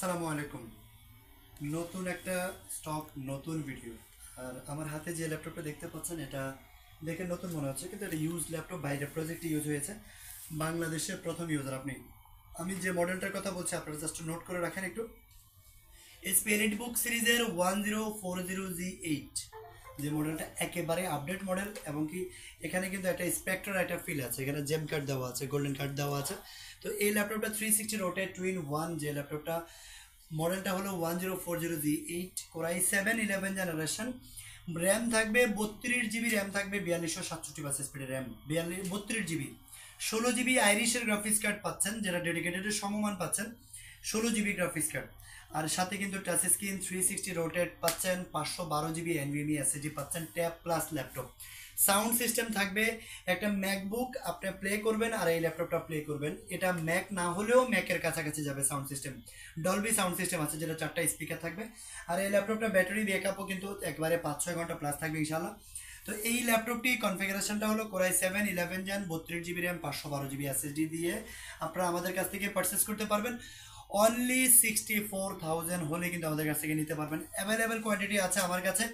আসসালামু আলাইকুম। নতুন একটা স্টক, নতুন ভিডিও। আর আমার হাতে যে ল্যাপটপটা দেখতে পাচ্ছেন, এটা দেখে নতুন মনে হচ্ছে, কিন্তু এটা ইউজ ল্যাপটপ, বাইরের প্রজেক্টে ইউজ হয়েছে। বাংলাদেশের প্রথম ইউজার আমি যে মডেলটার কথা বলছি, আপনারা জাস্ট নোট করে রাখেন একটু। এসপি এলিট বুক সিরিজের 1040G8, যে মডেলটা একেবারে আপডেট মডেল, এবং কি এখানে কিন্তু একটা স্পেক্ট্রাল একটা ফিল আছে, এখানে জেম কার্ড দেওয়া আছে, গোল্ডেন কার্ড দেওয়া আছে। তো এই ল্যাপটপটা 360 রোটেট টুইন ওয়ান, যে ল্যাপটপটা মডেলটা হলো 1040G8, কোরাই 7 11 জেনারেশন। র্যাম থাকবে 32 জিবি, র্যাম থাকবে 4267 স্পিডের র্যাম, 32 জিবি। 16 জিবি আইরিশের গ্রাফিক্স কার্ড পাচ্ছেন, যেটা ডেডিকেটেডের সমমান পাচ্ছেন। 16 জিবি গ্রাফিক্স কার্ড। আর সাথে কিন্তু টাচ স্ক্রিন 360 রোটেট পাচ্ছেন, 512 জিবি এনভিএমই এসএসডি পাচ্ছেন, tab plus laptop. Sound system থাকবে একটা ম্যাকবুক, আপনি প্লে করবেন আর এই ল্যাপটপটা প্লে করবেন। এটা ম্যাক না হলেও ম্যাকের কাছাকাছি যাবে sound system. Dolby sound system আছে, যেটা 4টা স্পিকার থাকবে। আর এই ল্যাপটপটা ব্যাটারি ব্যাকআপও কিন্তু একবারে 5-6 ঘন্টা প্লাস থাকবে ইনশাল্লাহ। তো এই ল্যাপটপটি কনফিগারেশনটা হলো core i 7 11 gen, 32 GB RAM, 512 GB SSD দিয়ে আপনারা আমাদের কাছ থেকে পারচেস করতে পারবেন। অনলি 64,000 হলে কিন্তু আমাদের কাছ থেকে নিতে পারবেন। অ্যাভেলেবেল কোয়ান্টিটি আছে আমার কাছে।